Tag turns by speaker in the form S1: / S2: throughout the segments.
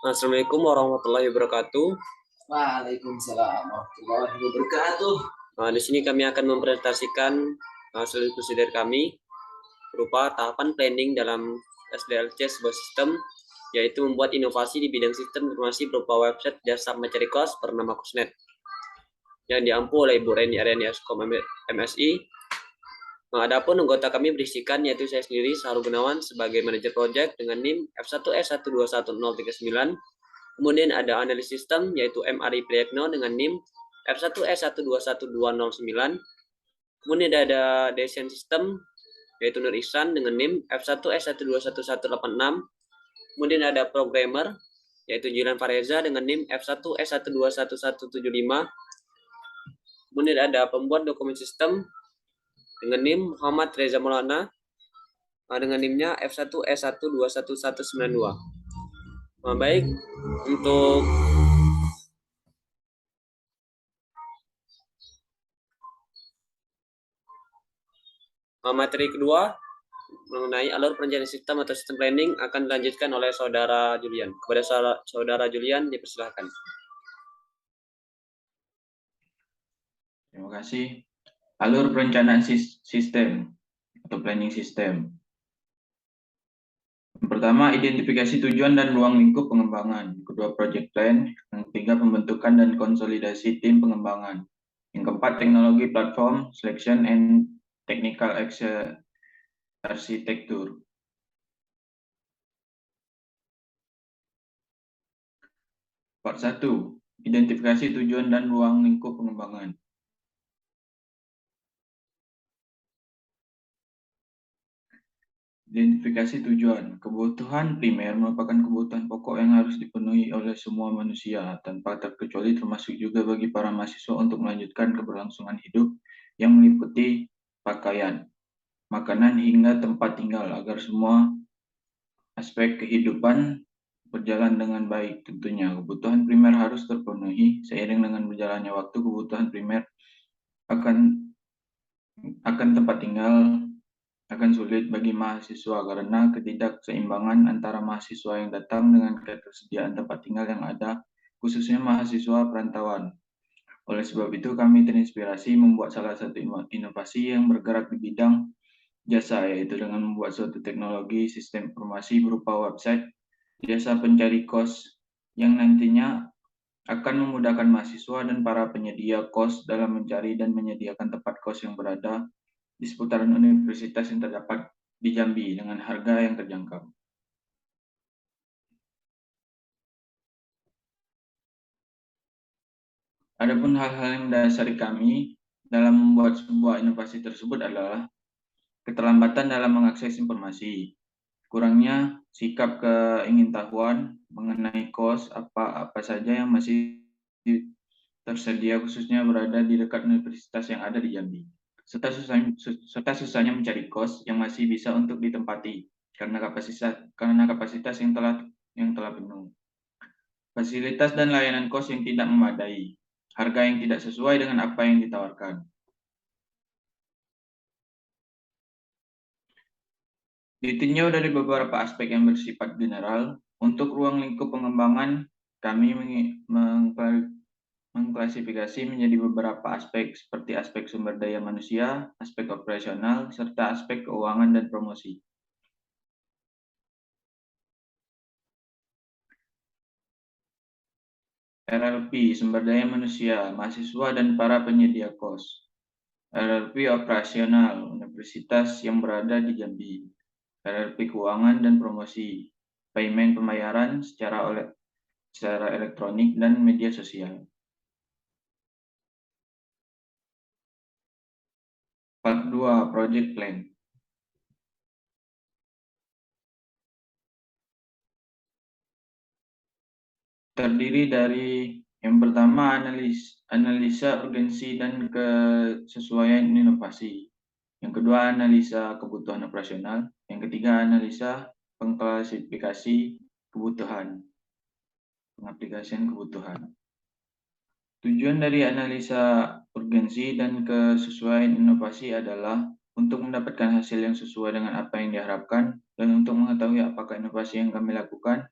S1: Assalamualaikum warahmatullahi wabarakatuh.
S2: Waalaikumsalam warahmatullahi wabarakatuh.
S1: Di sini kami akan mempresentasikan hasil diskusi dari kami berupa tahapan planning dalam SDLC sebuah sistem, yaitu membuat inovasi di bidang sistem informasi berupa website jasa mencari kos bernama Kosnet yang diampu oleh Ibu Reni Ariani Eskom MSI. Adapun anggota kami berisikan yaitu saya sendiri Sahrul Gunawan sebagai manajer project dengan NIM F1S121039. Kemudian ada analis sistem yaitu M. Ari Priyatno dengan NIM F1S121209. Kemudian ada desain sistem yaitu Nur Ihsan dengan NIM F1S121186. Kemudian ada programmer yaitu Jilan Fareza dengan NIM F1S121175. Kemudian ada pembuat dokumen sistem dengan NIM Muhammad Reza Maulana dengan NIM-nya F1S121192. Baik, untuk materi kedua mengenai alur perencanaan sistem atau sistem planning akan dilanjutkan oleh Saudara Julian. Kepada Saudara Julian dipersilahkan.
S3: Terima kasih. Alur perencanaan sistem atau planning system. Yang pertama, identifikasi tujuan dan ruang lingkup pengembangan. Kedua, project plan. Yang ketiga, pembentukan dan konsolidasi tim pengembangan. Yang keempat, teknologi platform, selection and technical arsitektur. Part 1, identifikasi tujuan dan ruang lingkup pengembangan. Identifikasi tujuan. Kebutuhan primer merupakan kebutuhan pokok yang harus dipenuhi oleh semua manusia, tanpa terkecuali termasuk juga bagi para mahasiswa untuk melanjutkan keberlangsungan hidup yang meliputi pakaian, makanan, hingga tempat tinggal, agar semua aspek kehidupan berjalan dengan baik. Tentunya, kebutuhan primer harus terpenuhi. Seiring dengan berjalannya waktu, kebutuhan primer akan tempat tinggal akan sulit bagi mahasiswa karena ketidakseimbangan antara mahasiswa yang datang dengan ketersediaan tempat tinggal yang ada, khususnya mahasiswa perantauan. Oleh sebab itu, kami terinspirasi membuat salah satu inovasi yang bergerak di bidang jasa, yaitu dengan membuat suatu teknologi sistem informasi berupa website jasa pencari kos yang nantinya akan memudahkan mahasiswa dan para penyedia kos dalam mencari dan menyediakan tempat kos yang berada di seputaran universitas yang terdapat di Jambi dengan harga yang terjangkau. Adapun hal-hal yang mendasari kami dalam membuat sebuah inovasi tersebut adalah keterlambatan dalam mengakses informasi, kurangnya sikap keingintahuan mengenai kos apa saja yang masih tersedia khususnya berada di dekat universitas yang ada di Jambi, serta susahnya mencari kos yang masih bisa untuk ditempati karena kapasitas yang telah penuh, fasilitas dan layanan kos yang tidak memadai, harga yang tidak sesuai dengan apa yang ditawarkan. Ditinjau dari beberapa aspek yang bersifat general, untuk ruang lingkup pengembangan kami mengklasifikasi menjadi beberapa aspek seperti aspek sumber daya manusia, aspek operasional, serta aspek keuangan dan promosi. RLP, sumber daya manusia, mahasiswa dan para penyedia kos. RLP operasional, universitas yang berada di Jambi. RLP keuangan dan promosi, pembayaran secara elektronik dan media sosial. Part 2, project plan. Terdiri dari yang pertama analisa urgensi dan kesesuaian inovasi. Yang kedua analisa kebutuhan operasional. Yang ketiga analisa pengklasifikasi kebutuhan. Pengaplikasian kebutuhan. Tujuan dari analisa urgensi dan kesesuaian inovasi adalah untuk mendapatkan hasil yang sesuai dengan apa yang diharapkan dan untuk mengetahui apakah inovasi yang kami lakukan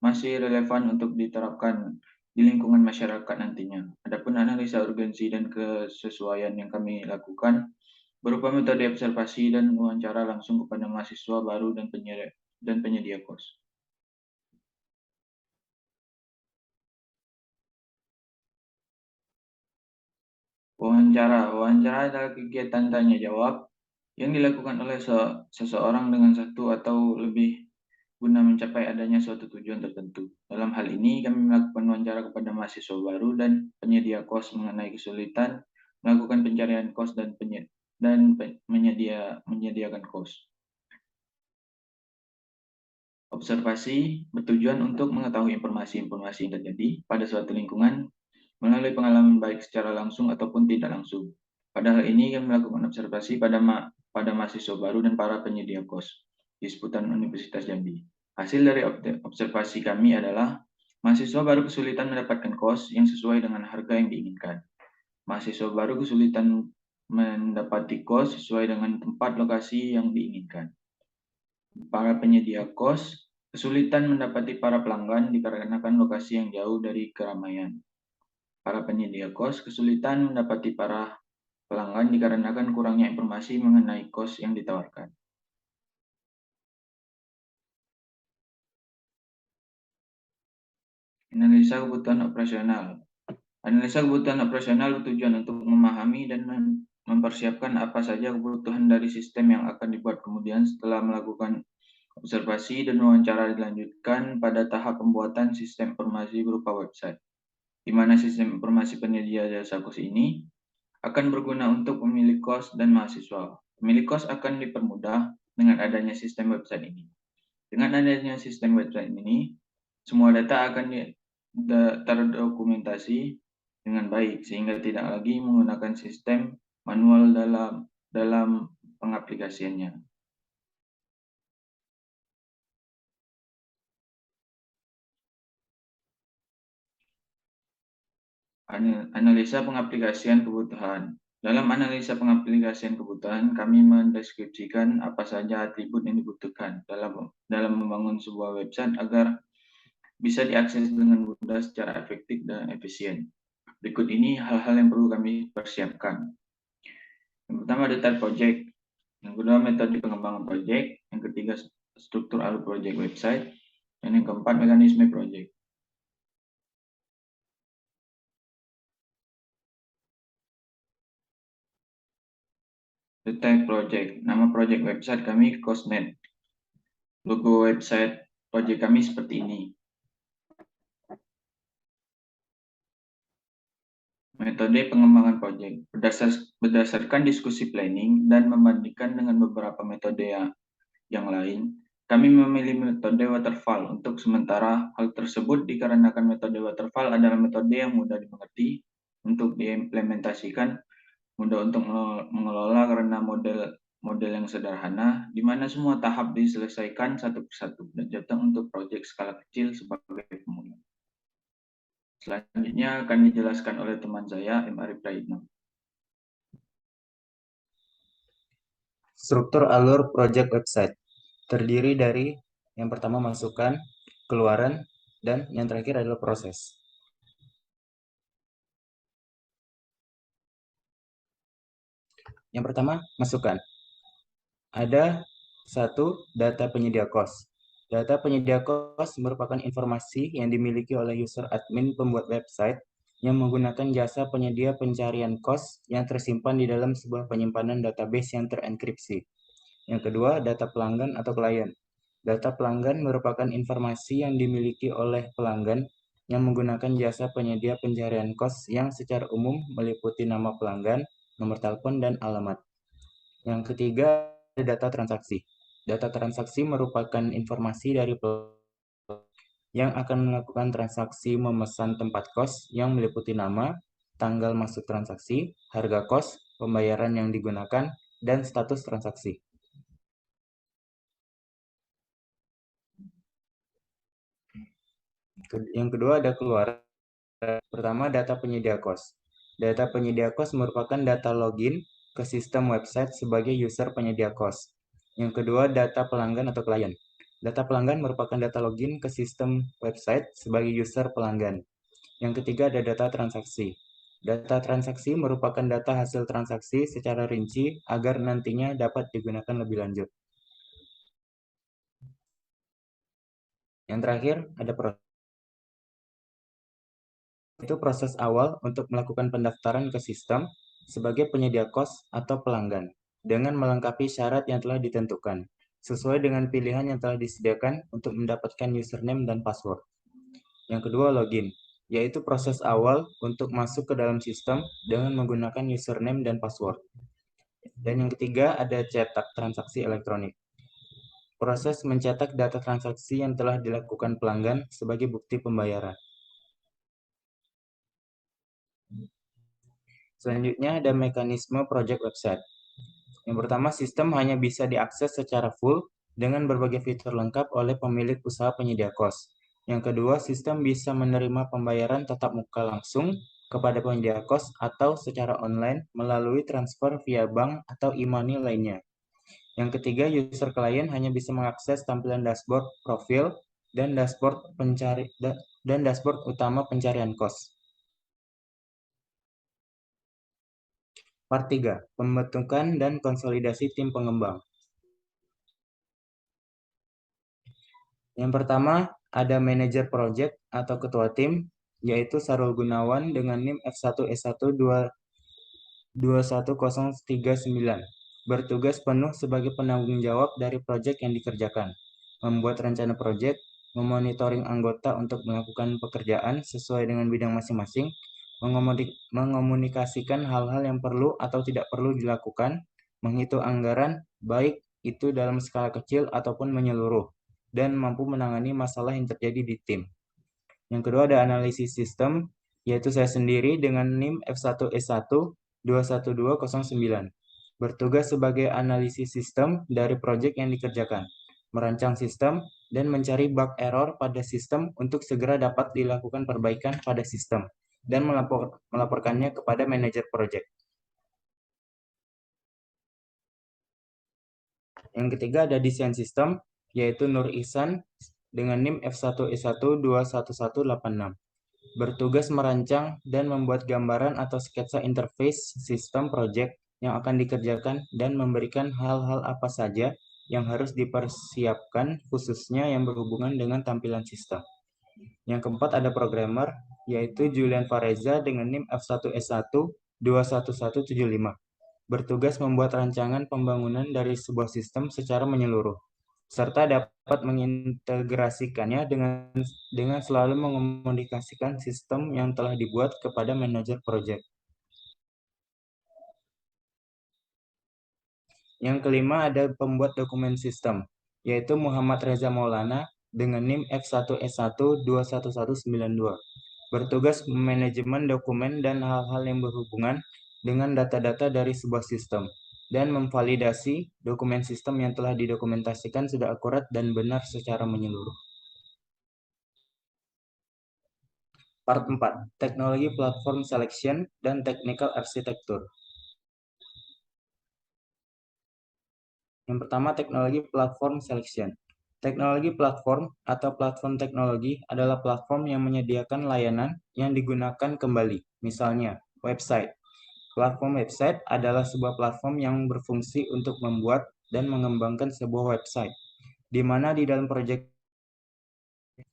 S3: masih relevan untuk diterapkan di lingkungan masyarakat nantinya. Adapun analisa urgensi dan kesesuaian yang kami lakukan berupa metode observasi dan wawancara langsung kepada mahasiswa baru dan penyedia kos. Wawancara adalah kegiatan tanya jawab yang dilakukan oleh seseorang dengan satu atau lebih guna mencapai adanya suatu tujuan tertentu. Dalam hal ini, kami melakukan wawancara kepada mahasiswa baru dan penyedia kos mengenai kesulitan melakukan pencarian kos dan menyediakan kos. Observasi bertujuan untuk mengetahui informasi-informasi yang terjadi pada suatu lingkungan melalui pengalaman baik secara langsung ataupun tidak langsung. Pada hal ini, kami melakukan observasi pada mahasiswa baru dan para penyedia kos di seputar Universitas Jambi. Hasil dari observasi kami adalah mahasiswa baru kesulitan mendapatkan kos yang sesuai dengan harga yang diinginkan. Mahasiswa baru kesulitan mendapati kos sesuai dengan tempat lokasi yang diinginkan. Para penyedia kos kesulitan mendapati para pelanggan dikarenakan lokasi yang jauh dari keramaian. Para penyedia kos kesulitan mendapati para pelanggan dikarenakan kurangnya informasi mengenai kos yang ditawarkan. Analisa kebutuhan operasional. Analisa kebutuhan operasional bertujuan untuk memahami dan mempersiapkan apa saja kebutuhan dari sistem yang akan dibuat kemudian setelah melakukan observasi dan wawancara dilanjutkan pada tahap pembuatan sistem informasi berupa website, di mana sistem informasi penyedia jasa kos ini akan berguna untuk pemilik kos dan mahasiswa. Pemilik kos akan dipermudah dengan adanya sistem website ini. Dengan adanya sistem website ini, semua data akan terdokumentasi dengan baik sehingga tidak lagi menggunakan sistem manual dalam pengaplikasiannya. Analisa pengaplikasian kebutuhan. Dalam analisa pengaplikasian kebutuhan, kami mendeskripsikan apa saja atribut yang dibutuhkan dalam membangun sebuah website agar bisa diakses dengan mudah secara efektif dan efisien. Berikut ini hal-hal yang perlu kami persiapkan. Yang pertama, detail project. Yang kedua, metode pengembangan project. Yang ketiga, struktur alur project website. Dan yang keempat, mekanisme project. Detail project. Nama project website kami Cosnet. Logo website project kami seperti ini. Metode pengembangan project. Berdasarkan diskusi planning dan membandingkan dengan beberapa metode yang lain, kami memilih metode waterfall untuk sementara. Hal tersebut dikarenakan metode waterfall adalah metode yang mudah dimengerti untuk diimplementasikan, mudah untuk mengelola karena model yang sederhana, di mana semua tahap diselesaikan satu persatu dan cocok untuk proyek skala kecil sebagai pemula. Selanjutnya akan dijelaskan oleh teman saya, M. Arif Praitno.
S4: Struktur alur project website terdiri dari yang pertama masukan, keluaran, dan yang terakhir adalah proses. Yang pertama, masukan. Ada satu, data penyedia kos. Data penyedia kos merupakan informasi yang dimiliki oleh user admin pembuat website yang menggunakan jasa penyedia pencarian kos yang tersimpan di dalam sebuah penyimpanan database yang terenkripsi. Yang kedua, data pelanggan atau klien. Data pelanggan merupakan informasi yang dimiliki oleh pelanggan yang menggunakan jasa penyedia pencarian kos yang secara umum meliputi nama pelanggan, nomor telepon, dan alamat. Yang ketiga, data transaksi. Data transaksi merupakan informasi dari pelanggan yang akan melakukan transaksi memesan tempat kos yang meliputi nama, tanggal masuk transaksi, harga kos, pembayaran yang digunakan, dan status transaksi. Yang kedua ada keluaran. Pertama, data penyedia kos. Data penyedia kos merupakan data login ke sistem website sebagai user penyedia kos. Yang kedua, data pelanggan atau klien. Data pelanggan merupakan data login ke sistem website sebagai user pelanggan. Yang ketiga ada data transaksi. Data transaksi merupakan data hasil transaksi secara rinci agar nantinya dapat digunakan lebih lanjut. Yang terakhir ada proses awal untuk melakukan pendaftaran ke sistem sebagai penyedia kos atau pelanggan dengan melengkapi syarat yang telah ditentukan sesuai dengan pilihan yang telah disediakan untuk mendapatkan username dan password. Yang kedua, login, yaitu proses awal untuk masuk ke dalam sistem dengan menggunakan username dan password. Dan yang ketiga, ada cetak transaksi elektronik. Proses mencetak data transaksi yang telah dilakukan pelanggan sebagai bukti pembayaran. Selanjutnya ada mekanisme project website. Yang pertama, sistem hanya bisa diakses secara full dengan berbagai fitur lengkap oleh pemilik usaha penyedia kos. Yang kedua, sistem bisa menerima pembayaran tatap muka langsung kepada penyedia kos atau secara online melalui transfer via bank atau e-money lainnya. Yang ketiga, user klien hanya bisa mengakses tampilan dashboard profil dan dashboard utama pencarian kos. Part 3, pembentukan dan konsolidasi tim pengembang. Yang pertama, ada manajer project atau ketua tim, yaitu Sarul Gunawan dengan NIM F1S1 21039. Bertugas penuh sebagai penanggung jawab dari proyek yang dikerjakan, membuat rencana proyek, memonitoring anggota untuk melakukan pekerjaan sesuai dengan bidang masing-masing, mengomunikasikan hal-hal yang perlu atau tidak perlu dilakukan, menghitung anggaran, baik itu dalam skala kecil ataupun menyeluruh, dan mampu menangani masalah yang terjadi di tim. Yang kedua ada analisis sistem, yaitu saya sendiri dengan NIM F1S1 21209. Bertugas sebagai analisis sistem dari proyek yang dikerjakan, merancang sistem, dan mencari bug error pada sistem untuk segera dapat dilakukan perbaikan pada sistem, dan melaporkannya kepada manajer proyek. Yang ketiga ada desain sistem, yaitu Nur Ihsan dengan NIM F1S1 21186. Bertugas merancang dan membuat gambaran atau sketsa interface sistem project yang akan dikerjakan dan memberikan hal-hal apa saja yang harus dipersiapkan khususnya yang berhubungan dengan tampilan sistem. Yang keempat ada programmer, yaitu Julian Fareza dengan NIM F1S1 21175. Bertugas membuat rancangan pembangunan dari sebuah sistem secara menyeluruh, serta dapat mengintegrasikannya dengan selalu mengomunikasikan sistem yang telah dibuat kepada manajer proyek. Yang kelima ada pembuat dokumen sistem, yaitu Muhammad Reza Maulana dengan NIM F1S1 21192. Bertugas manajemen dokumen dan hal-hal yang berhubungan dengan data-data dari sebuah sistem, dan memvalidasi dokumen sistem yang telah didokumentasikan sudah akurat dan benar secara menyeluruh. Part 4, teknologi platform selection dan technical architecture. Yang pertama, teknologi platform selection. Teknologi platform atau platform teknologi adalah platform yang menyediakan layanan yang digunakan kembali, misalnya website. Platform website adalah sebuah platform yang berfungsi untuk membuat dan mengembangkan sebuah website, di mana di dalam proyek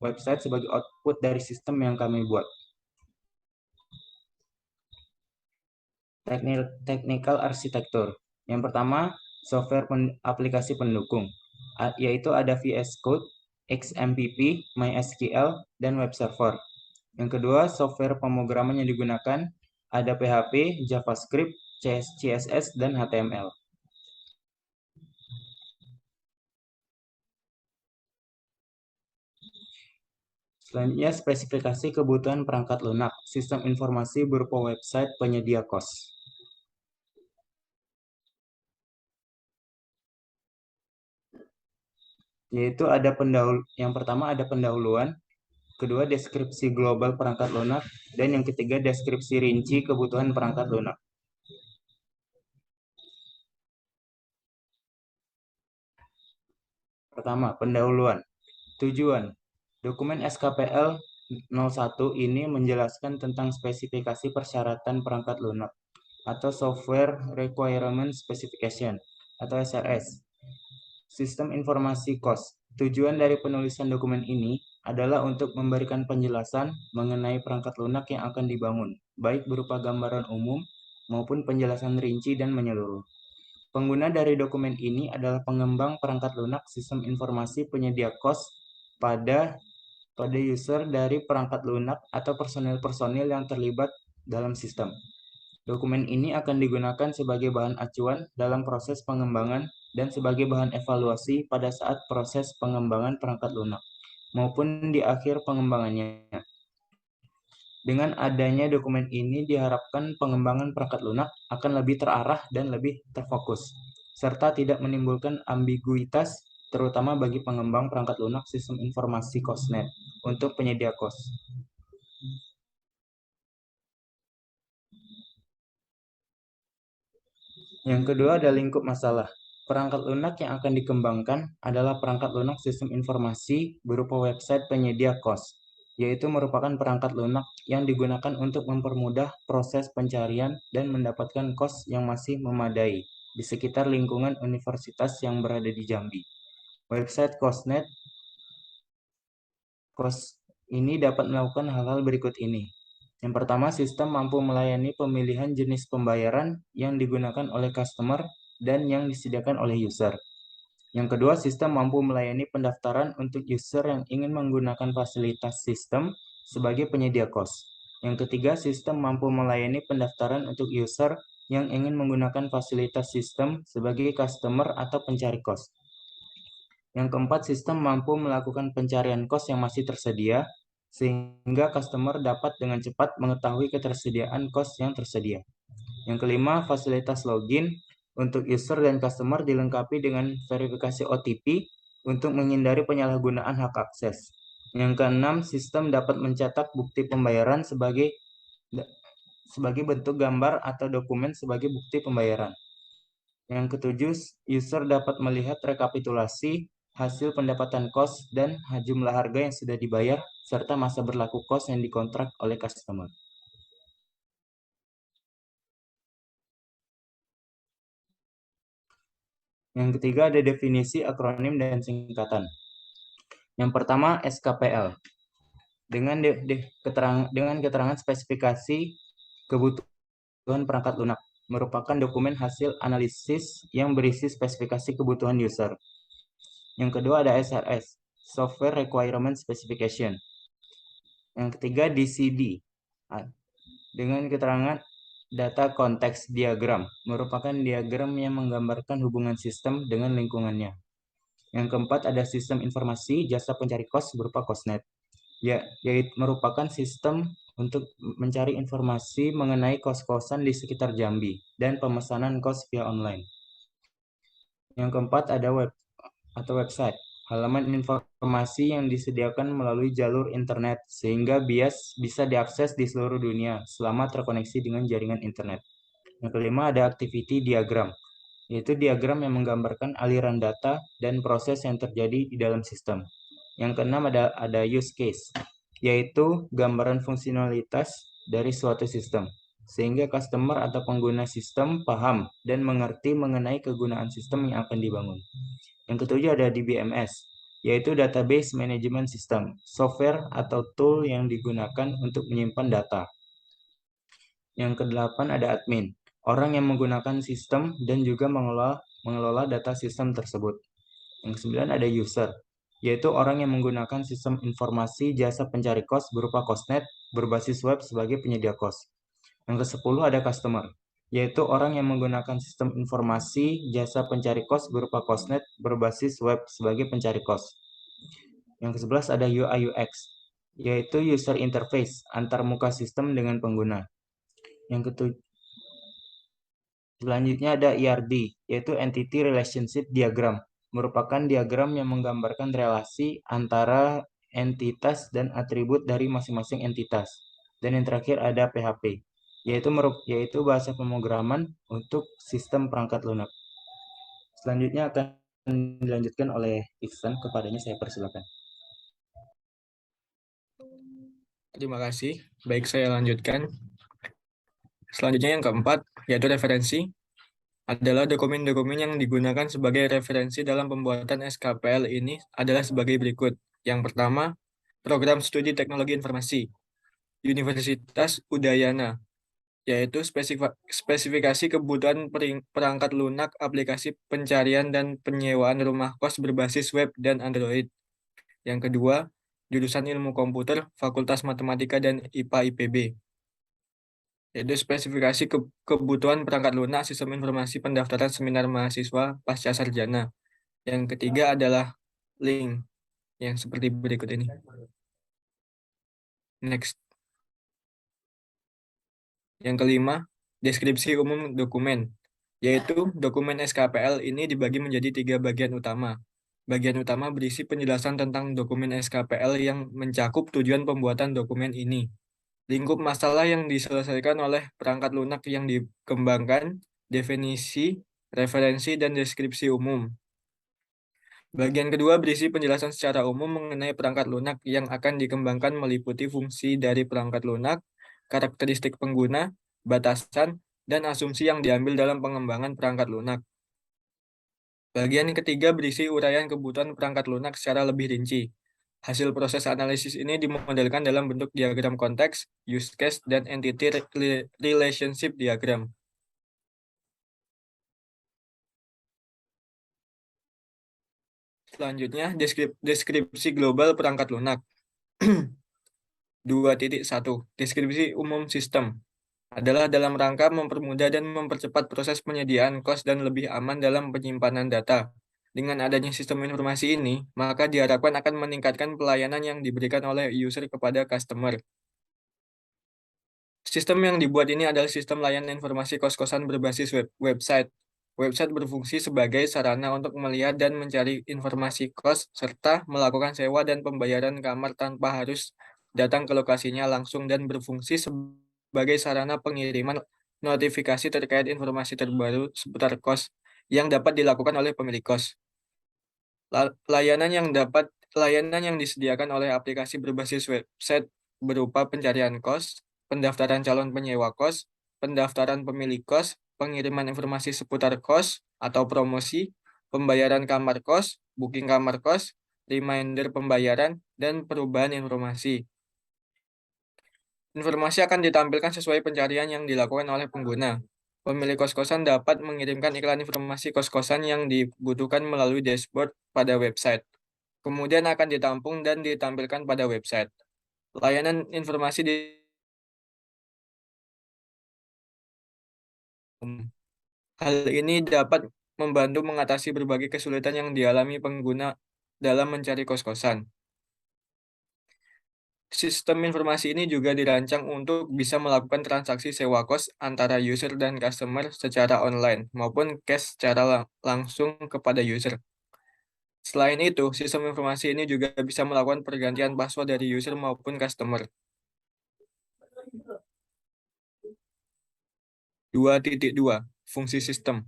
S4: website sebagai output dari sistem yang kami buat. Technical architecture. Yang pertama, software aplikasi pendukung, yaitu ada VS Code, XMPP, MySQL, dan web server. Yang kedua, software pemrograman yang digunakan ada PHP, JavaScript, CSS, dan HTML. Selanjutnya, spesifikasi kebutuhan perangkat lunak, sistem informasi berupa website penyedia kos. Yaitu ada yang pertama ada pendahuluan, kedua deskripsi global perangkat lunak, dan yang ketiga deskripsi rinci kebutuhan perangkat lunak. Pertama, pendahuluan. Tujuan. Dokumen SKPL 01 ini menjelaskan tentang spesifikasi persyaratan perangkat lunak atau Software Requirement Specification atau SRS. Sistem informasi KOS. Tujuan dari penulisan dokumen ini adalah untuk memberikan penjelasan mengenai perangkat lunak yang akan dibangun, baik berupa gambaran umum maupun penjelasan rinci dan menyeluruh. Pengguna dari dokumen ini adalah pengembang perangkat lunak sistem informasi penyedia KOS pada user dari perangkat lunak atau personil-personil yang terlibat dalam sistem. Dokumen ini akan digunakan sebagai bahan acuan dalam proses pengembangan dan sebagai bahan evaluasi pada saat proses pengembangan perangkat lunak maupun di akhir pengembangannya. Dengan adanya dokumen ini diharapkan pengembangan perangkat lunak akan lebih terarah dan lebih terfokus, serta tidak menimbulkan ambiguitas terutama bagi pengembang perangkat lunak sistem informasi KOSNet untuk penyedia KOS. Yang kedua ada lingkup masalah. Perangkat lunak yang akan dikembangkan adalah perangkat lunak sistem informasi berupa website penyedia KOS, yaitu merupakan perangkat lunak yang digunakan untuk mempermudah proses pencarian dan mendapatkan KOS yang masih memadai di sekitar lingkungan universitas yang berada di Jambi. Website KOSNet KOS ini dapat melakukan hal-hal berikut ini. Yang pertama, sistem mampu melayani pemilihan jenis pembayaran yang digunakan oleh customer dan yang disediakan oleh user. Yang kedua, sistem mampu melayani pendaftaran untuk user yang ingin menggunakan fasilitas sistem sebagai penyedia KOS. Yang ketiga, sistem mampu melayani pendaftaran untuk user yang ingin menggunakan fasilitas sistem sebagai customer atau pencari KOS. Yang keempat, sistem mampu melakukan pencarian KOS yang masih tersedia, sehingga customer dapat dengan cepat mengetahui ketersediaan KOS yang tersedia. Yang kelima, fasilitas login untuk user dan customer dilengkapi dengan verifikasi OTP untuk menghindari penyalahgunaan hak akses. Yang keenam, sistem dapat mencetak bukti pembayaran sebagai bentuk gambar atau dokumen sebagai bukti pembayaran. Yang ketujuh, user dapat melihat rekapitulasi hasil pendapatan KOS dan jumlah harga yang sudah dibayar, serta masa berlaku KOS yang dikontrak oleh customer. Yang ketiga ada definisi, akronim, dan singkatan. Yang pertama SKPL. Dengan keterangan spesifikasi kebutuhan perangkat lunak, merupakan dokumen hasil analisis yang berisi spesifikasi kebutuhan user. Yang kedua ada SRS, Software Requirement Specification. Yang ketiga DCD, dengan keterangan data konteks diagram, merupakan diagram yang menggambarkan hubungan sistem dengan lingkungannya. Yang keempat ada sistem informasi jasa pencari KOS berupa KOSNet, yaitu merupakan sistem untuk mencari informasi mengenai kos-kosan di sekitar Jambi dan pemesanan kos via online. Yang keempat ada web atau website, halaman informasi yang disediakan melalui jalur internet sehingga bisa diakses di seluruh dunia selama terkoneksi dengan jaringan internet. Yang kelima ada activity diagram, yaitu diagram yang menggambarkan aliran data dan proses yang terjadi di dalam sistem. Yang keenam ada use case, yaitu gambaran fungsionalitas dari suatu sistem, sehingga customer atau pengguna sistem paham dan mengerti mengenai kegunaan sistem yang akan dibangun. Yang ketujuh ada DBMS, yaitu Database Management System, software atau tool yang digunakan untuk menyimpan data. Yang kedelapan ada admin, orang yang menggunakan sistem dan juga mengelola data sistem tersebut. Yang kesembilan ada user, yaitu orang yang menggunakan sistem informasi jasa pencari KOS berupa KOSNet berbasis web sebagai penyedia KOS. Yang ke-10 ada customer, yaitu orang yang menggunakan sistem informasi jasa pencari KOS berupa KOSNet berbasis web sebagai pencari KOS. Yang ke-11 ada UI UX, yaitu user interface antar muka sistem dengan pengguna. Yang ke-7 selanjutnya ada ERD, yaitu Entity Relationship Diagram, merupakan diagram yang menggambarkan relasi antara entitas dan atribut dari masing-masing entitas. Dan yang terakhir ada PHP, yaitu bahasa pemrograman untuk sistem perangkat lunak. Selanjutnya akan dilanjutkan oleh Iksan, kepadanya saya persilakan.
S5: Terima kasih. Baik, saya lanjutkan. Selanjutnya yang keempat, yaitu referensi, adalah dokumen-dokumen yang digunakan sebagai referensi dalam pembuatan SKPL ini adalah sebagai berikut. Yang pertama, Program Studi Teknologi Informasi, Universitas Udayana, yaitu spesifikasi kebutuhan perangkat lunak aplikasi pencarian dan penyewaan rumah kos berbasis web dan Android. Yang kedua, jurusan Ilmu Komputer, Fakultas Matematika dan IPA IPB, yaitu spesifikasi kebutuhan perangkat lunak sistem informasi pendaftaran seminar mahasiswa pasca sarjana. Yang ketiga adalah link yang seperti berikut ini. Next. Yang kelima, deskripsi umum dokumen, yaitu dokumen SKPL ini dibagi menjadi 3 bagian utama. Bagian utama berisi penjelasan tentang dokumen SKPL yang mencakup tujuan pembuatan dokumen ini, lingkup masalah yang diselesaikan oleh perangkat lunak yang dikembangkan, definisi, referensi, dan deskripsi umum. Bagian kedua berisi penjelasan secara umum mengenai perangkat lunak yang akan dikembangkan meliputi fungsi dari perangkat lunak, karakteristik pengguna, batasan, dan asumsi yang diambil dalam pengembangan perangkat lunak. Bagian ketiga berisi uraian kebutuhan perangkat lunak secara lebih rinci. Hasil proses analisis ini dimodelkan dalam bentuk diagram konteks, use case, dan entity relationship diagram. Selanjutnya, deskripsi global perangkat lunak. 2.1. Deskripsi umum sistem adalah dalam rangka mempermudah dan mempercepat proses penyediaan kos dan lebih aman dalam penyimpanan data. Dengan adanya sistem informasi ini, maka diharapkan akan meningkatkan pelayanan yang diberikan oleh user kepada customer. Sistem yang dibuat ini adalah sistem layanan informasi kos-kosan berbasis website. Website berfungsi sebagai sarana untuk melihat dan mencari informasi kos, serta melakukan sewa dan pembayaran kamar tanpa harus datang ke lokasinya langsung, dan berfungsi sebagai sarana pengiriman notifikasi terkait informasi terbaru seputar kos yang dapat dilakukan oleh pemilik kos. Layanan yang disediakan oleh aplikasi berbasis website berupa pencarian kos, pendaftaran calon penyewa kos, pendaftaran pemilik kos, pengiriman informasi seputar kos atau promosi, pembayaran kamar kos, booking kamar kos, reminder pembayaran, dan perubahan informasi. Informasi akan ditampilkan sesuai pencarian yang dilakukan oleh pengguna. Pemilik kos-kosan dapat mengirimkan iklan informasi kos-kosan yang dibutuhkan melalui dashboard pada website. Kemudian akan ditampung dan ditampilkan pada website. Layanan informasi hal ini dapat membantu mengatasi berbagai kesulitan yang dialami pengguna dalam mencari kos-kosan. Sistem informasi ini juga dirancang untuk bisa melakukan transaksi sewa kos antara user dan customer secara online maupun cash secara langsung kepada user. Selain itu, sistem informasi ini juga bisa melakukan pergantian password dari user maupun customer. 2.2. Fungsi sistem.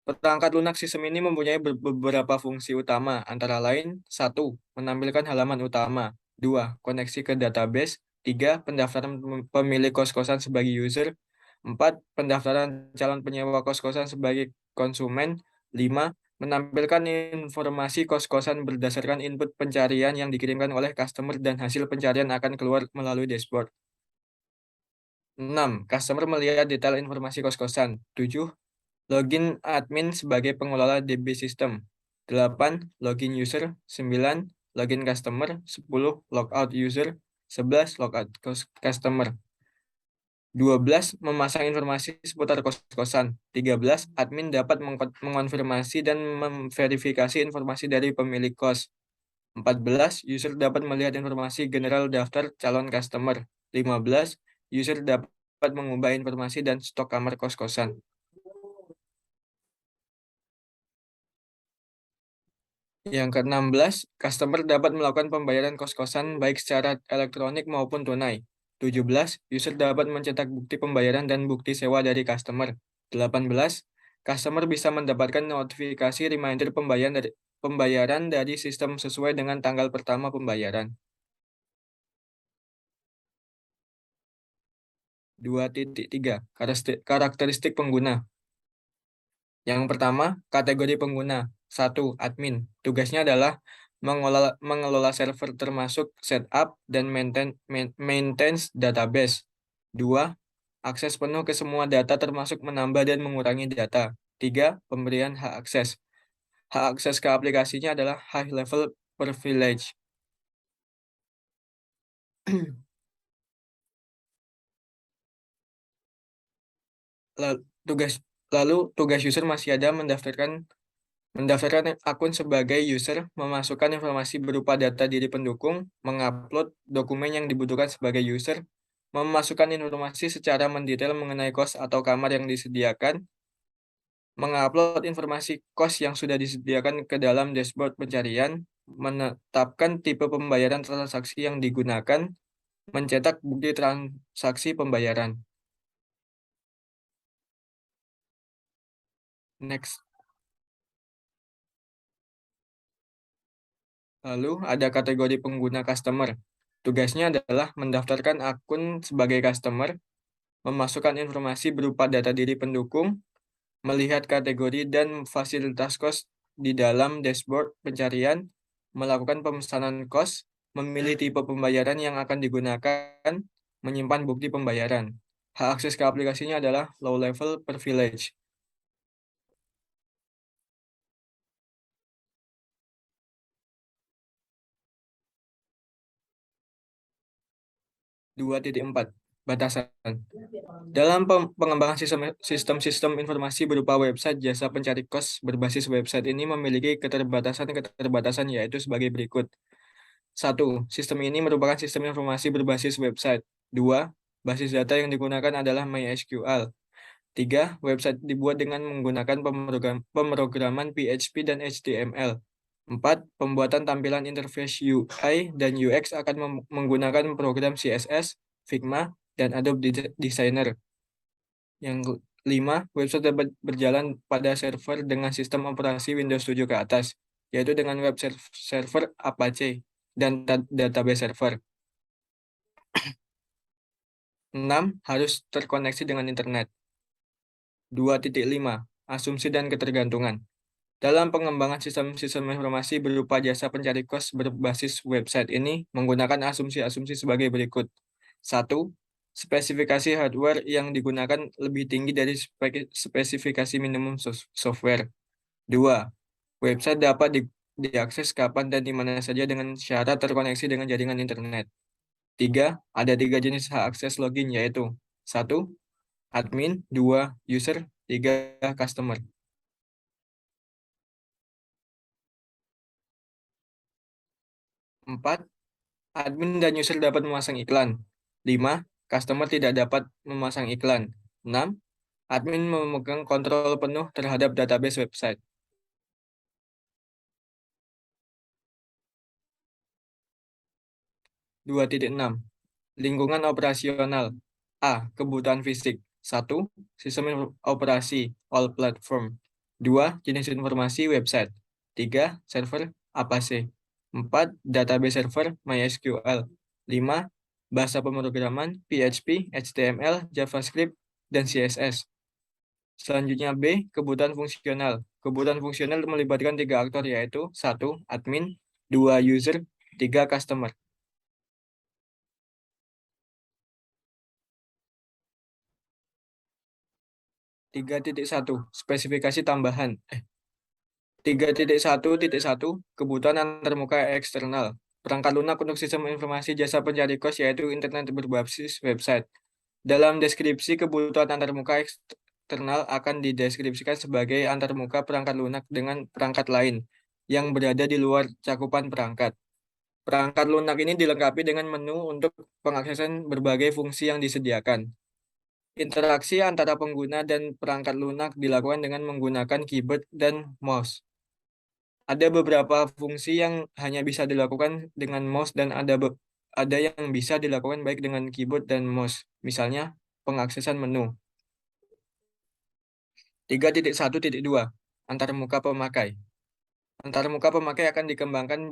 S5: Perangkat lunak sistem ini mempunyai beberapa fungsi utama, antara lain 1. Menampilkan halaman utama, 2. Koneksi ke database, 3. Pendaftaran pemilik kos-kosan sebagai user, 4. Pendaftaran calon penyewa kos-kosan sebagai konsumen, 5. Menampilkan informasi kos-kosan berdasarkan input pencarian yang dikirimkan oleh customer dan hasil pencarian akan keluar melalui dashboard. 6. Customer melihat detail informasi kos-kosan. 7. Login admin sebagai pengelola DB system. 8. Login user. 9. Login customer. 10. Logout user. 11. Logout customer. 12. Memasang informasi seputar kos-kosan. 13. Admin dapat mengonfirmasi dan memverifikasi informasi dari pemilik kos. 14. User dapat melihat informasi general daftar calon customer. 15. User dapat mengubah informasi dan stok kamar kos-kosan. Yang ke-16, customer dapat melakukan pembayaran kos-kosan baik secara elektronik maupun tunai. 17, user dapat mencetak bukti pembayaran dan bukti sewa dari customer. 18, Customer bisa mendapatkan notifikasi reminder pembayaran dari sistem sesuai dengan tanggal pertama pembayaran. 2.3 Karakteristik pengguna. Yang pertama, kategori pengguna. 1. Admin. Tugasnya adalah mengelola server termasuk setup dan maintain database. 2. Akses penuh ke semua data termasuk menambah dan mengurangi data. 3. Pemberian hak akses. Hak akses ke aplikasinya adalah high level privilege. Lalu tugas user masih ada mendaftarkan akun sebagai user, memasukkan informasi berupa data diri pendukung, mengupload dokumen yang dibutuhkan sebagai user, memasukkan informasi secara mendetail mengenai kos atau kamar yang disediakan, mengupload informasi kos yang sudah disediakan ke dalam dashboard pencarian, menetapkan tipe pembayaran transaksi yang digunakan, mencetak bukti transaksi pembayaran. Next. Lalu ada kategori pengguna customer. Tugasnya adalah mendaftarkan akun sebagai customer, memasukkan informasi berupa data diri pendukung, melihat kategori dan fasilitas kos di dalam dashboard pencarian, melakukan pemesanan kos, memilih tipe pembayaran yang akan digunakan, menyimpan bukti pembayaran. Hak akses ke aplikasinya adalah low level privilege. 2.4 Batasan. Dalam pengembangan sistem informasi berupa website, jasa pencari kos berbasis website ini memiliki keterbatasan yaitu sebagai berikut. 1. Sistem ini merupakan sistem informasi berbasis website. 2. Basis data yang digunakan adalah MySQL. 3. Website dibuat dengan menggunakan pemrograman PHP dan HTML. 4. Pembuatan tampilan interface UI dan UX akan menggunakan program CSS, Figma, dan Adobe Designer. Yang 5. Website dapat berjalan pada server dengan sistem operasi Windows 7 ke atas, yaitu dengan web server Apache dan database server. 6. Harus terkoneksi dengan internet. 2.5 Asumsi dan ketergantungan. Dalam pengembangan sistem informasi berupa jasa pencari kos berbasis website ini menggunakan asumsi-asumsi sebagai berikut. 1. Spesifikasi hardware yang digunakan lebih tinggi dari spesifikasi minimum software. 2. Website dapat diakses kapan dan di mana saja dengan syarat terkoneksi dengan jaringan internet. 3. Ada 3 jenis hak akses login yaitu 1. Admin, 2. User, 3. Customer. 4. Admin dan user dapat memasang iklan. 5. Customer tidak dapat memasang iklan. 6. Admin memegang kontrol penuh terhadap database website. 2.6 Lingkungan operasional. A. Kebutuhan fisik. 1. Sistem operasi all platform. 2. Jenis informasi website. 3. Server Apache. 4. Database server MySQL. 5. Bahasa pemrograman PHP, HTML, JavaScript, dan CSS. Selanjutnya B. Kebutuhan fungsional. Kebutuhan fungsional melibatkan 3 aktor yaitu 1. Admin, 2. User, 3. Customer. 3.1 Spesifikasi tambahan. 3.1.1 Kebutuhan antarmuka eksternal. Perangkat lunak untuk sistem informasi jasa pencari kos yaitu internet berbasis website. Dalam deskripsi kebutuhan antarmuka eksternal akan dideskripsikan sebagai antarmuka perangkat lunak dengan perangkat lain yang berada di luar cakupan perangkat. Perangkat lunak ini dilengkapi dengan menu untuk pengaksesan berbagai fungsi yang disediakan. Interaksi antara pengguna dan perangkat lunak dilakukan dengan menggunakan keyboard dan mouse. Ada beberapa fungsi yang hanya bisa dilakukan dengan mouse dan ada yang bisa dilakukan baik dengan keyboard dan mouse. Misalnya, pengaksesan menu. 3.1.2 Antarmuka pemakai. Antarmuka pemakai akan dikembangkan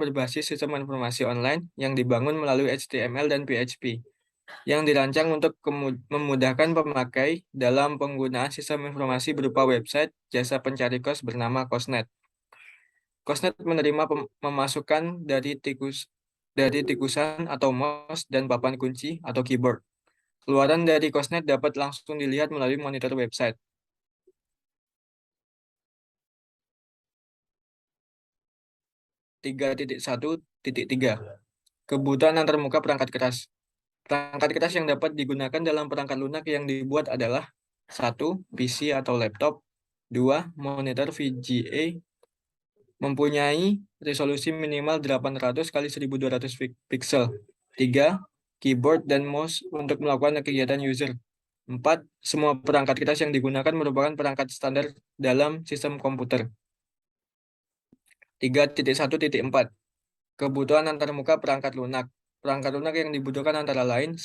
S5: berbasis sistem informasi online yang dibangun melalui HTML dan PHP, yang dirancang untuk memudahkan pemakai dalam penggunaan sistem informasi berupa website jasa pencari kos bernama Kosnet. Kosnet menerima pemasukan dari tikusan atau mouse dan papan kunci atau keyboard. Keluaran dari Kosnet dapat langsung dilihat melalui monitor website. (3.1.3) Kebutuhan antarmuka perangkat keras. Perangkat keras yang dapat digunakan dalam perangkat lunak yang dibuat adalah 1. PC atau laptop, 2. Monitor VGA mempunyai resolusi minimal 800 x 1200 pixel, 3. Keyboard dan mouse untuk melakukan kegiatan user, 4. Semua perangkat keras yang digunakan merupakan perangkat standar dalam sistem komputer. 3.1.4 Kebutuhan antarmuka perangkat lunak. Perangkat lunak yang dibutuhkan antara lain 1.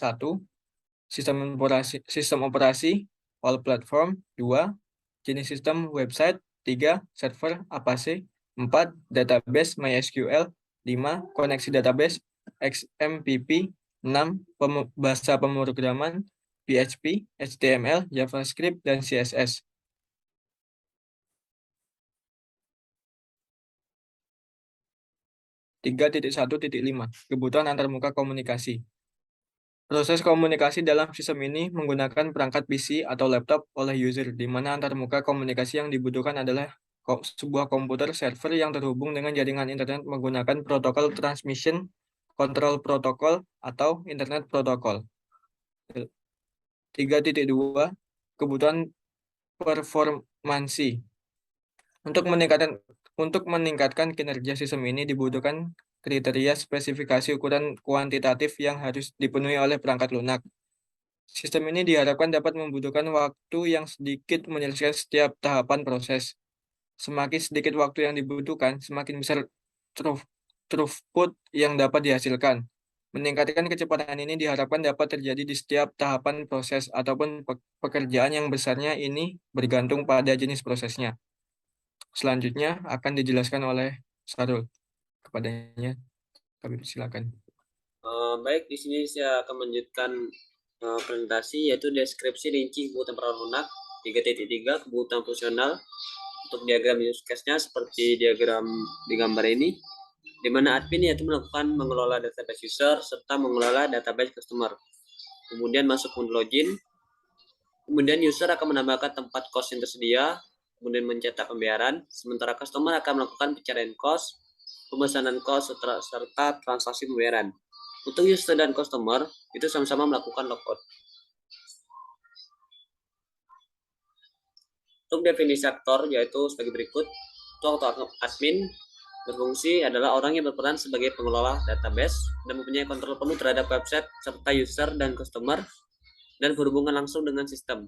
S5: Sistem operasi all platform, 2. Jenis sistem website, 3. Server APC, 4. Database MySQL, 5. Koneksi database XMPP, 6. Bahasa pemrograman PHP, HTML, JavaScript, dan CSS. 3.1.5 Kebutuhan antarmuka komunikasi. Proses komunikasi dalam sistem ini menggunakan perangkat PC atau laptop oleh user, di mana antarmuka komunikasi yang dibutuhkan adalah sebuah komputer server yang terhubung dengan jaringan internet menggunakan protokol transmission control protocol atau internet protocol. 3.2 Kebutuhan performansi. Untuk meningkatkan kinerja sistem ini dibutuhkan kriteria spesifikasi ukuran kuantitatif yang harus dipenuhi oleh perangkat lunak. Sistem ini diharapkan dapat membutuhkan waktu yang sedikit menyelesaikan setiap tahapan proses. Semakin sedikit waktu yang dibutuhkan, semakin besar throughput yang dapat dihasilkan. Meningkatkan kecepatan ini diharapkan dapat terjadi di setiap tahapan proses ataupun pekerjaan yang besarnya ini bergantung pada jenis prosesnya. Selanjutnya akan dijelaskan oleh Sarul. Kepadanya kami silakan.
S1: Baik, di sini saya akan melanjutkan presentasi, yaitu deskripsi rinci kebutuhan perangkat lunak. 3.3 Kebutuhan fungsional. Untuk diagram use case-nya seperti diagram di gambar ini, di mana admin yaitu melakukan mengelola database user serta mengelola database customer. Kemudian masuk mode login. Kemudian user akan menambahkan tempat kos yang tersedia, kemudian mencetak pembayaran, sementara customer akan melakukan pencarian kos, pemesanan kos, serta transaksi pembayaran. Untuk user dan customer, itu sama-sama melakukan logout. Untuk definisi aktor, yaitu sebagai berikut. Untuk admin berfungsi adalah orang yang berperan sebagai pengelola database dan mempunyai kontrol penuh terhadap website serta user dan customer, dan berhubungan langsung dengan sistem.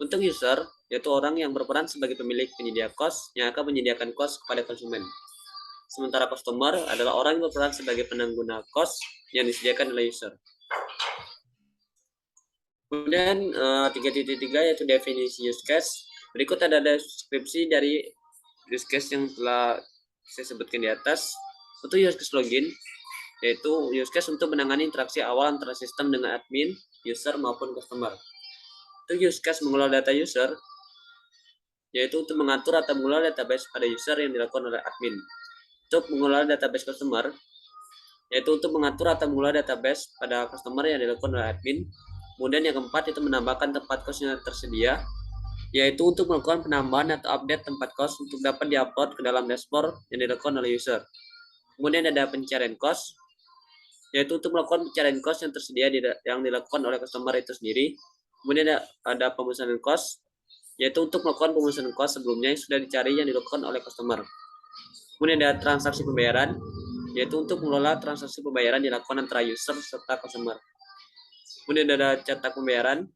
S1: Untuk user, yaitu orang yang berperan sebagai pemilik penyedia kos yang akan menyediakan kos kepada konsumen. Sementara customer adalah orang yang berperan sebagai pengguna kos yang disediakan oleh user. Kemudian 3.3 yaitu definisi use case. Berikut ada deskripsi dari use case yang telah saya sebutkan di atas. Untuk use case login, yaitu use case untuk menangani interaksi awal antara sistem dengan admin, user maupun customer. Untuk use case mengelola data user, yaitu untuk mengatur atau mengelola database pada user yang dilakukan oleh admin. Untuk mengelola database customer, yaitu untuk mengatur atau mengelola database pada customer yang dilakukan oleh admin. Kemudian yang keempat itu menambahkan tempat kos yang tersedia, yaitu untuk melakukan penambahan atau update tempat kos untuk dapat diupload ke dalam dashboard yang dilakukan oleh user. Kemudian ada pencarian kos, yaitu untuk melakukan pencarian kos yang tersedia yang dilakukan oleh customer itu sendiri. Kemudian ada pemesanan kos, yaitu untuk melakukan pemesanan kos sebelumnya yang sudah dicari yang dilakukan oleh customer. Kemudian ada transaksi pembayaran, yaitu untuk mengelola transaksi pembayaran dilakukan antara user serta customer. Kemudian ada cetak pembayaran,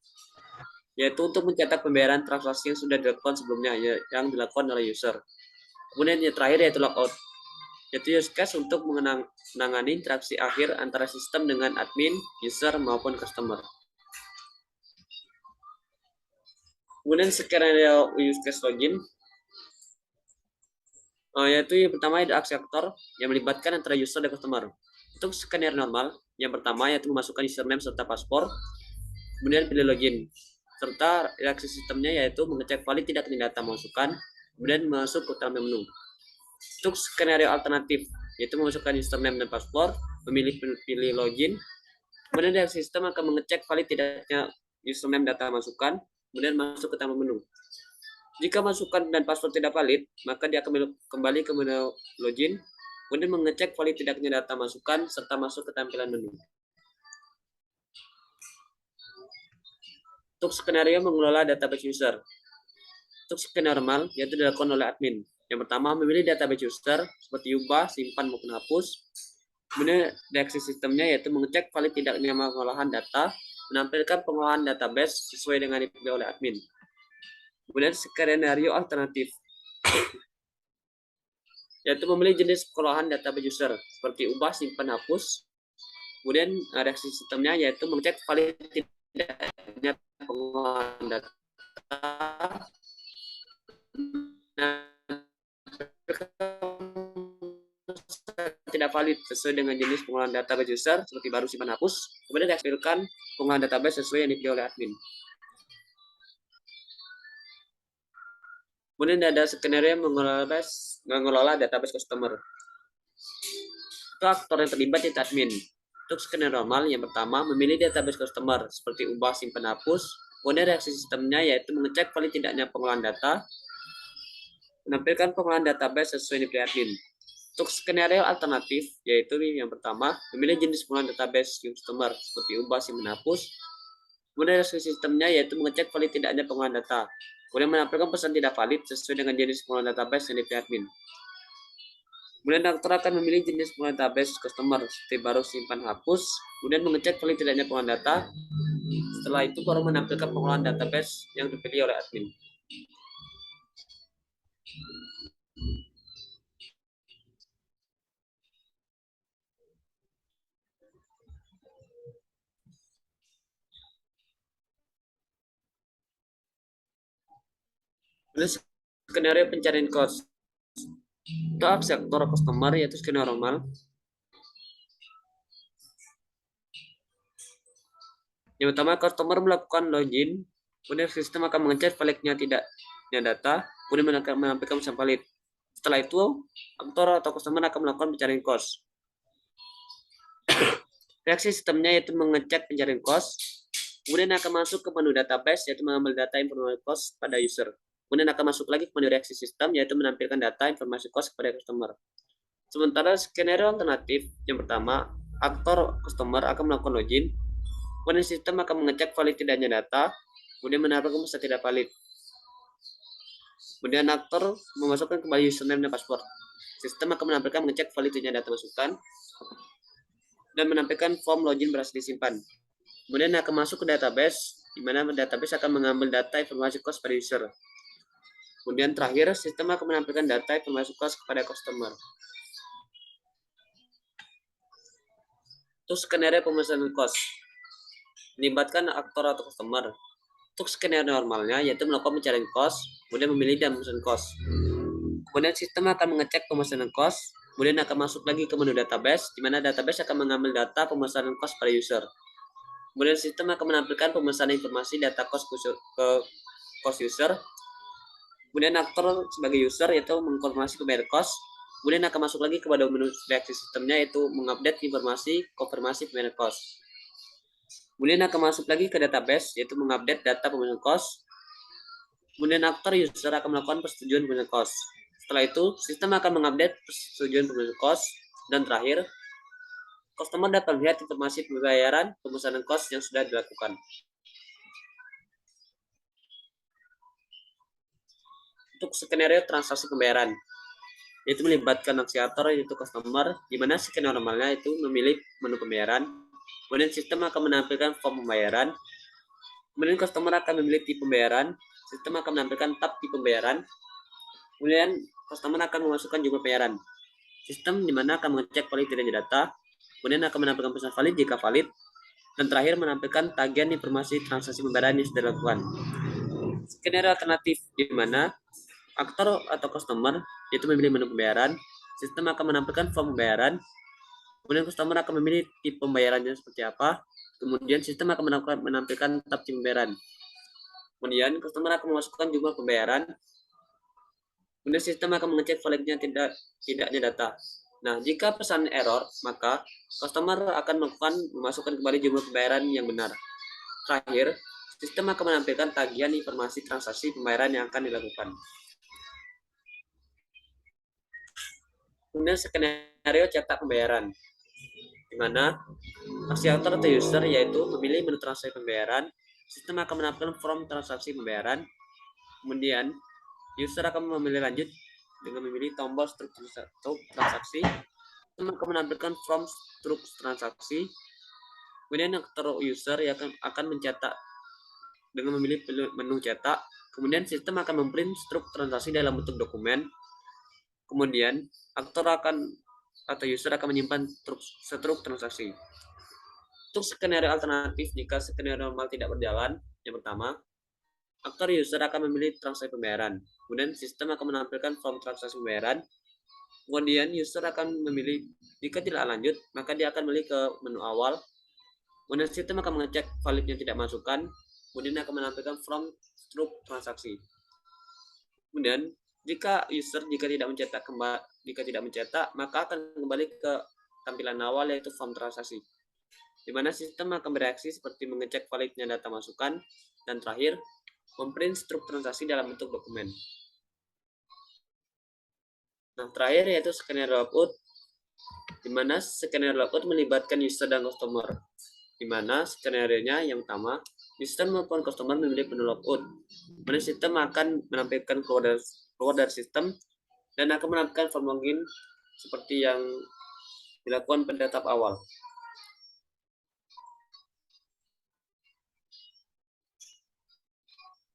S1: yaitu untuk mencetak pembayaran transaksi yang sudah dilakukan sebelumnya yang dilakukan oleh user. Kemudian yang terakhir yaitu logout, yaitu use case untuk menangani interaksi akhir antara sistem dengan admin, user maupun customer. Kemudian skenario use case login, yaitu yang pertama ada aksi aktor yang melibatkan antara user dan customer. Untuk skenario normal, yang pertama yaitu memasukkan username serta paspor, kemudian pilih login, serta reaksi sistemnya yaitu mengecek valid tidaknya data masukan, kemudian masuk ke utama menu. Untuk skenario alternatif, yaitu memasukkan username dan paspor, pilih login, kemudian reaksi sistem akan mengecek valid tidaknya username data masukan, kemudian masuk ke utama menu. Jika masukan dan password tidak valid, maka dia akan kembali ke menu login, kemudian mengecek valid tidaknya data masukan, serta masuk ke tampilan menu. Untuk skenario mengelola database user. Untuk skenario normal, yaitu dilakukan oleh admin. Yang pertama, memilih database user, seperti ubah, simpan, maupun hapus. Kemudian reaksi sistemnya yaitu mengecek valid tidaknya pengolahan data, menampilkan pengolahan database sesuai dengan dipilih oleh admin. Kemudian skenario alternatif, yaitu memilih jenis pengolahan database user, seperti ubah, simpan, hapus. Kemudian reaksi sistemnya yaitu mengecek valid tidaknya pengolahan data, tidak valid sesuai dengan jenis pengolahan database user, seperti baru, simpan, hapus. Kemudian dihasilkan pengolahan database sesuai yang dipilih oleh admin. Kemudian ada skenario mengelola database customer. Itu aktor yang terlibat yaitu admin. Untuk skenario normal, yang pertama memilih database customer seperti ubah, simpan, hapus. Kemudian reaksi sistemnya yaitu mengecek valid tidaknya pengolahan data, menampilkan pengolahan database sesuai yang dipilih admin. Untuk skenario alternatif, yaitu yang pertama memilih jenis pengolahan database customer seperti ubah, simpan, hapus. Kemudian reaksi sistemnya yaitu mengecek valid tidaknya pengolahan data, kemudian menampilkan pesan tidak valid sesuai dengan jenis pengolahan database yang dipilih admin. Kemudian aktor akan memilih jenis pengolahan database customer seperti baru, simpan, hapus, kemudian mengecek valid tidaknya pengolahan data. Setelah itu baru menampilkan pengolahan database yang dipilih oleh admin. Kemudian skenario pencarian cost. Untuk aksi aktor customer yaitu skenario normal. Yang pertama, customer melakukan login, kemudian sistem akan mengecek validnya tidaknya data, kemudian menampilkan pesan valid. Setelah itu, aktor atau customer akan melakukan pencarian cost. Reaksi sistemnya yaitu mengecek pencarian cost, kemudian akan masuk ke menu database yaitu mengambil data informasi cost pada user. Kemudian akan masuk lagi ke menu reaksi sistem yaitu menampilkan data informasi cost kepada customer. Sementara skenario alternatif yang pertama, aktor customer akan melakukan login, kemudian sistem akan mengecek valid tidaknya data, kemudian menampilkan pesan tidak valid. Kemudian aktor memasukkan kembali username dan password. Sistem akan menampilkan mengecek valid tidaknya data masukan dan menampilkan form login berhasil disimpan. Kemudian akan masuk ke database, di mana database akan mengambil data informasi cost pada user. Kemudian terakhir, sistem akan menampilkan data informasi cost kepada customer. Untuk skenario pemesanan cost, melibatkan aktor atau customer. Untuk skenario normalnya, yaitu melakukan pencarian cost, kemudian memilih dan memesan cost. Kemudian sistem akan mengecek pemesanan cost, kemudian akan masuk lagi ke menu database, di mana database akan mengambil data pemesanan cost pada user. Kemudian sistem akan menampilkan pemesanan informasi data cost ke cost user. Kemudian aktor sebagai user yaitu mengkonfirmasi pembayar cost. Kemudian akan masuk lagi kepada menu reaksi sistemnya yaitu mengupdate informasi konfirmasi pembayar cost. Kemudian akan masuk lagi ke database yaitu mengupdate data pembayar cost. Kemudian aktor user akan melakukan persetujuan pembayar cost. Setelah itu sistem akan mengupdate persetujuan pembayar cost. Dan terakhir, customer dapat melihat informasi pembayaran pemesanan cost yang sudah dilakukan. Untuk skenario transaksi pembayaran, yaitu melibatkan aksi aktor yaitu customer, di mana skenario normalnya itu memilih menu pembayaran, kemudian sistem akan menampilkan form pembayaran, kemudian customer akan memilih tipe pembayaran, sistem akan menampilkan tab tipe pembayaran, kemudian customer akan memasukkan jumlah pembayaran. Sistem di mana akan mengecek valid tidaknya data, kemudian akan menampilkan pesan valid jika valid, dan terakhir menampilkan tagihan informasi transaksi pembayaran yang sudah dilakukan. skenario alternatif di mana aktor atau customer yaitu memilih menu pembayaran, sistem akan menampilkan form pembayaran, kemudian customer akan memilih tipe pembayarannya seperti apa, kemudian sistem akan menampilkan tab pembayaran. Kemudian customer akan memasukkan jumlah pembayaran, kemudian sistem akan mengecek validnya tidaknya data. Nah, jika pesan error, maka customer akan memasukkan kembali jumlah pembayaran yang benar. Terakhir, sistem akan menampilkan tagihan informasi transaksi pembayaran yang akan dilakukan. Kemudian skenario cetak pembayaran, di mana aktor atau user yaitu memilih menu transaksi pembayaran, sistem akan menampilkan form transaksi pembayaran, kemudian user akan memilih lanjut dengan memilih tombol struk transaksi, sistem akan menampilkan form struk transaksi, kemudian aktor user yang akan mencetak dengan memilih menu cetak, kemudian sistem akan memprint struk transaksi dalam bentuk dokumen, kemudian aktor atau user akan menyimpan struk transaksi. Untuk skenario alternatif, jika skenario normal tidak berjalan, yang pertama, aktor user akan memilih transaksi pembayaran, kemudian sistem akan menampilkan form transaksi pembayaran, kemudian user akan memilih, jika tidak lanjut, maka dia akan memilih ke menu awal, kemudian sistem akan mengecek validnya tidak masukkan, kemudian akan menampilkan form struk transaksi. Kemudian jika tidak mencetak, maka akan kembali ke tampilan awal yaitu form transaksi, di mana sistem akan bereaksi seperti mengecek validnya data masukan, dan terakhir memprint struk transaksi dalam bentuk dokumen. Nah, terakhir yaitu skenario logout, di mana skenario logout melibatkan user dan customer, di mana skenario-nya yang pertama, user maupun customer memilih menu logout, kemudian sistem akan menampilkan keluar dari sistem dan akan menampilkan form login seperti yang dilakukan pada tahap awal.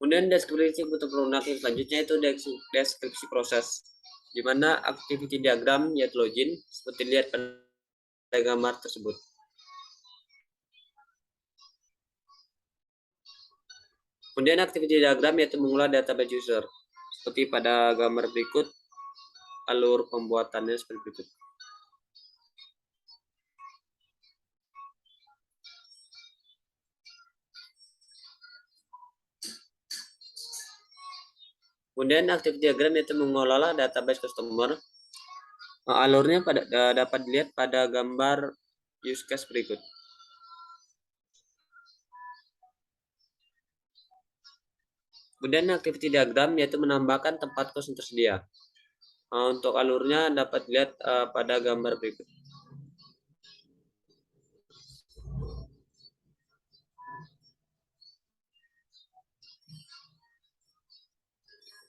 S1: Kemudian deskripsi bentuk lunak yang selanjutnya itu deskripsi proses, di mana activity diagram yaitu login seperti dilihat pada gambar tersebut. Kemudian activity diagram yaitu mengolah database user, seperti pada gambar berikut, alur pembuatannya seperti berikut. Kemudian activity diagram yaitu mengolah database customer. Alurnya dapat dilihat pada gambar use case berikut. Kemudian activity diagram yaitu menambahkan tempat kos yang tersedia. Untuk alurnya dapat dilihat pada gambar berikut.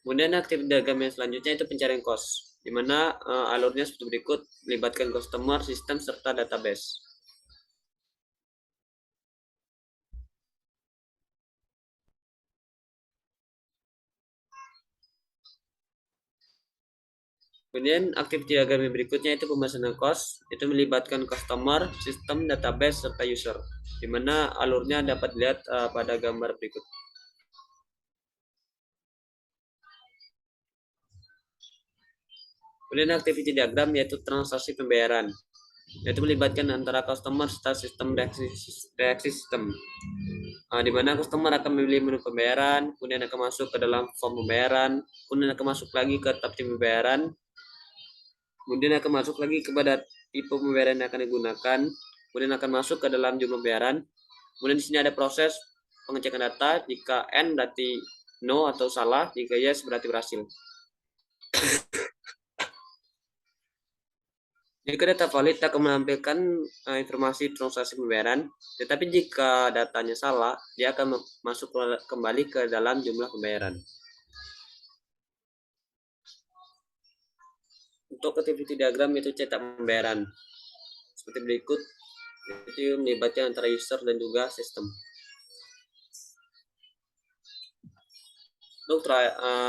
S1: Kemudian activity diagram yang selanjutnya itu pencarian kos, di mana alurnya seperti berikut, melibatkan customer, sistem, serta database. Kemudian activity diagram yang berikutnya itu pemesanan kos, itu melibatkan customer, sistem, database, serta user, di mana alurnya dapat dilihat pada gambar berikut. Kemudian activity diagram yaitu transaksi pembayaran, yaitu melibatkan antara customer serta sistem reaksi sistem, di mana customer akan memilih menu pembayaran, kemudian akan masuk ke dalam form pembayaran, kemudian akan masuk lagi ke tab pembayaran, kemudian akan masuk lagi kepada tipe pembayaran yang akan digunakan, kemudian akan masuk ke dalam jumlah pembayaran. Kemudian di sini ada proses pengecekan data, jika N berarti no atau salah, jika yes berarti berhasil. Jika data valid akan menampilkan informasi transaksi pembayaran, tetapi jika datanya salah, dia akan masuk kembali ke dalam jumlah pembayaran. Untuk activity diagram yaitu cetak pembayaran, seperti berikut, itu melibatkan antara user dan juga sistem. Untuk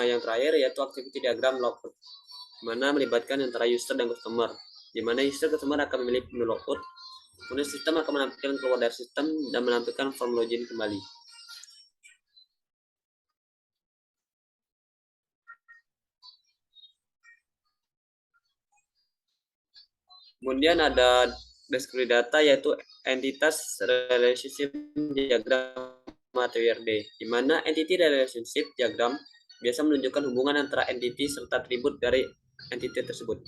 S1: yang terakhir yaitu activity diagram logout, di mana melibatkan antara user dan customer, di mana user customer akan memilih menu logout, kemudian sistem akan menampilkan keluar dari sistem dan menampilkan form login kembali. Kemudian ada deskripsi data yaitu entitas relationship diagram atau IRD, di mana entity relationship diagram biasa menunjukkan hubungan antara entity serta atribut dari entity tersebut.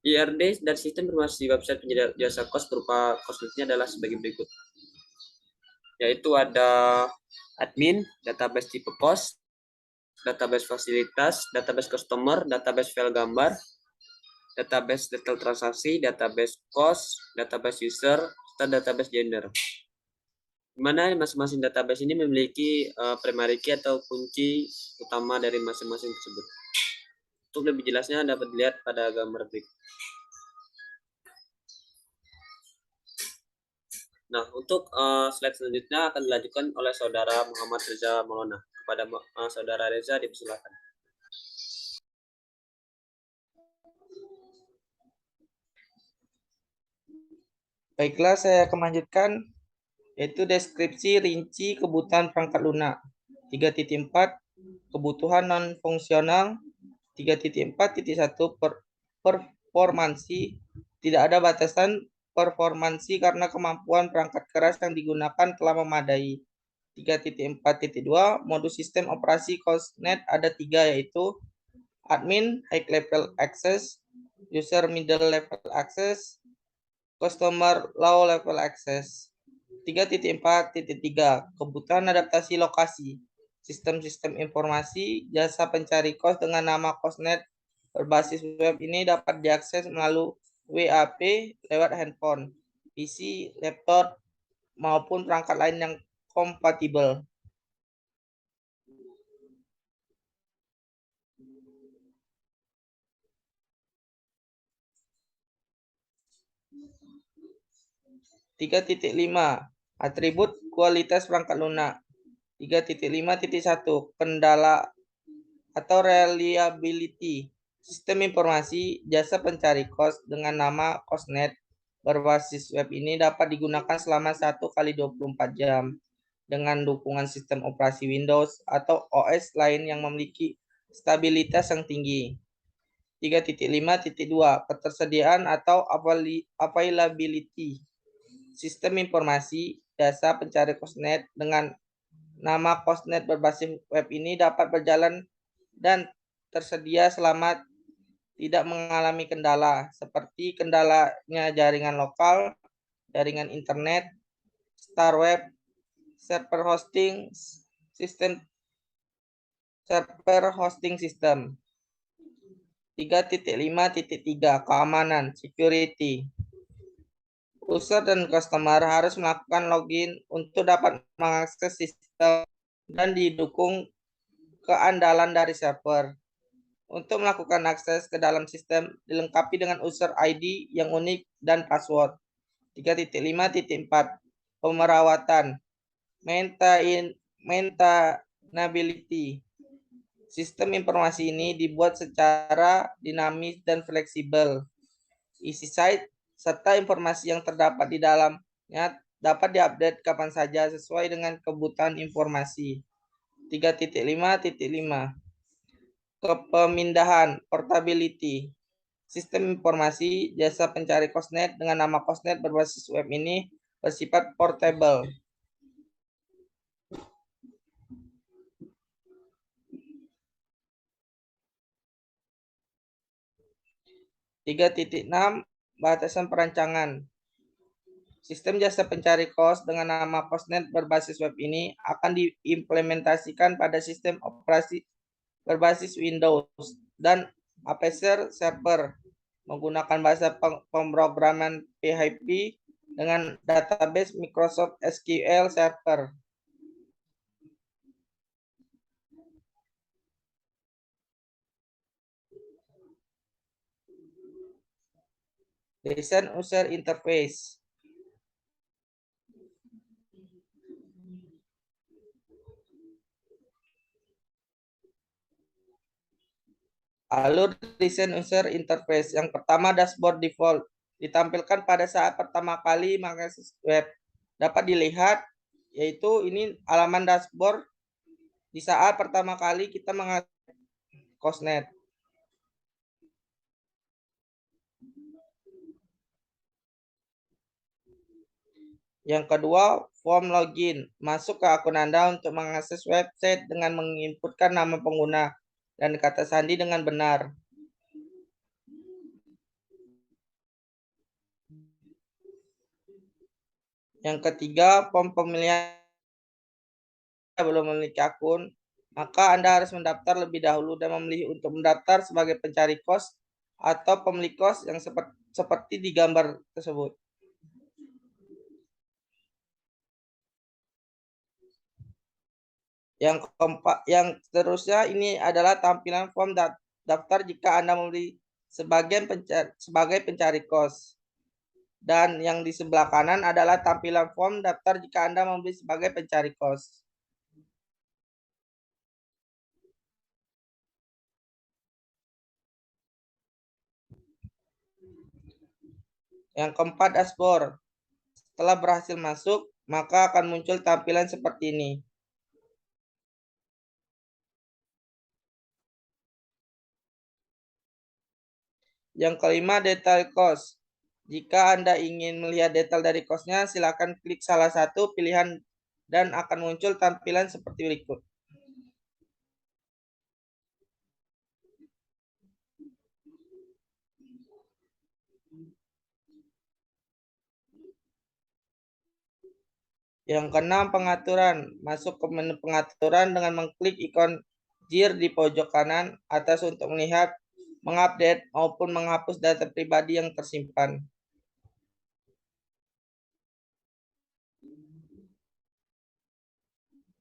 S1: IRD dan sistem informasi website penyedia jasa kos berupa kosnya adalah sebagai berikut, yaitu ada admin, database tipe kos, database fasilitas, database customer, database file gambar, database detail transaksi, database cost, database user, serta database gender. Di mana masing-masing database ini memiliki primary key atau kunci utama dari masing-masing tersebut. Untuk lebih jelasnya dapat dilihat pada gambar berikut. Nah, untuk slide selanjutnya akan dilanjutkan oleh Saudara Muhammad Reza Maulana. Kepada Saudara Reza dipersilakan.
S6: Baiklah, saya akan melanjutkan yaitu deskripsi rinci kebutuhan perangkat lunak. 3.4 kebutuhan non fungsional. 3.4.1 performansi. Tidak ada batasan performansi karena kemampuan perangkat keras yang digunakan telah memadai. 3.4.2 modus sistem operasi COSNET ada 3, yaitu admin high level access, user middle level access, customer low level access. 3.4.3 kebutuhan adaptasi lokasi. Sistem-sistem informasi jasa pencari kos dengan nama COSNET berbasis web ini dapat diakses melalui WAP lewat handphone, PC, laptop, maupun perangkat lain yang kompatibel. (3.5) Atribut kualitas perangkat lunak. 3.5.1 kendala atau reliability. Sistem informasi jasa pencari kos dengan nama COSNET berbasis web ini dapat digunakan selama 1x24 jam dengan dukungan sistem operasi Windows atau OS lain yang memiliki stabilitas yang tinggi. 3.5.2 ketersediaan atau availability. Sistem informasi jasa pencari COSNET dengan nama COSNET berbasis web ini dapat berjalan dan tersedia selama tidak mengalami kendala, seperti kendalanya jaringan lokal, jaringan internet, star web, server hosting system. 3.5.3 keamanan, security. User dan customer harus melakukan login untuk dapat mengakses sistem dan didukung keandalan dari server. Untuk melakukan akses ke dalam sistem dilengkapi dengan user ID yang unik dan password. 3.5.4 pemerawatan, maintainability. Sistem informasi ini dibuat secara dinamis dan fleksibel. Isi site serta informasi yang terdapat di dalamnya dapat diupdate kapan saja sesuai dengan kebutuhan informasi. 3.5.5 Kepemindahan, portability. Sistem informasi jasa pencari COSNET dengan nama COSNET berbasis web ini bersifat portable. 3.6 batasan perancangan. Sistem jasa pencari kos dengan nama COSNET berbasis web ini akan diimplementasikan pada sistem operasi berbasis Windows dan Apache server menggunakan bahasa pemrograman PHP dengan database Microsoft SQL Server. Desain user interface. Alur desain user interface. Yang pertama, dashboard default. Ditampilkan pada saat pertama kali mengakses web. Dapat dilihat, yaitu ini halaman dashboard di saat pertama kali kita mengakses COSNET. Yang kedua, form login. Masuk ke akun Anda untuk mengakses website dengan menginputkan nama pengguna dan kata sandi dengan benar. Yang ketiga, form pemilihan belum memiliki akun, maka Anda harus mendaftar lebih dahulu dan memilih untuk mendaftar sebagai pencari kos atau pemilik kos yang seperti di gambar tersebut. Yang seterusnya ini adalah tampilan form daftar jika Anda membeli sebagai pencari kos. Dan yang di sebelah kanan adalah tampilan form daftar jika Anda membeli sebagai pencari kos. Yang keempat, dashboard. Setelah berhasil masuk, maka akan muncul tampilan seperti ini. Yang kelima, detail kos. Jika Anda ingin melihat detail dari kosnya, silakan klik salah satu pilihan dan akan muncul tampilan seperti berikut. Yang keenam, pengaturan. Masuk ke menu pengaturan dengan mengklik ikon gear di pojok kanan atas untuk melihat, mengupdate, maupun menghapus data pribadi yang tersimpan.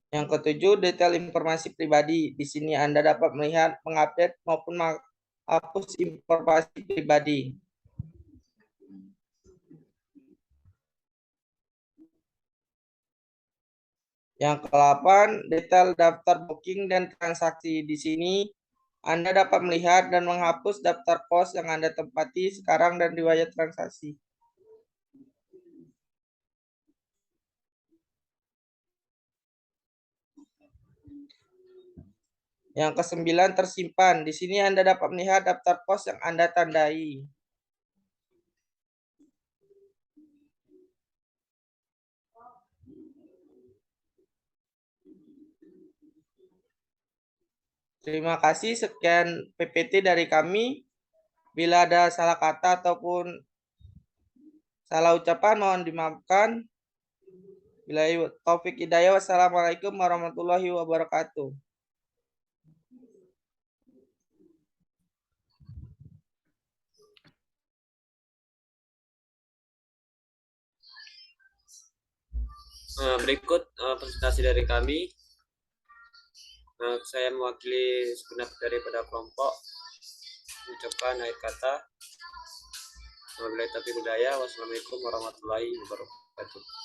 S6: Yang ketujuh, detail informasi pribadi. Di sini Anda dapat melihat, mengupdate, maupun menghapus informasi pribadi. Yang ke-8, detail daftar booking dan transaksi. Di sini Anda dapat melihat dan menghapus daftar kos yang Anda tempati sekarang dan riwayat transaksi. Yang ke-9, tersimpan. Di sini Anda dapat melihat daftar kos yang Anda tandai. Terima kasih, sekian PPT dari kami. Bila ada salah kata ataupun salah ucapan, mohon dimaafkan. Bila taufik hidayah, wassalamualaikum warahmatullahi wabarakatuh.
S1: Berikut presentasi dari kami. Saya mewakili segenap daripada kelompok mengucapkan akhir kata. Wabillahi taufiq wal hidayah. Wassalamualaikum warahmatullahi wabarakatuh.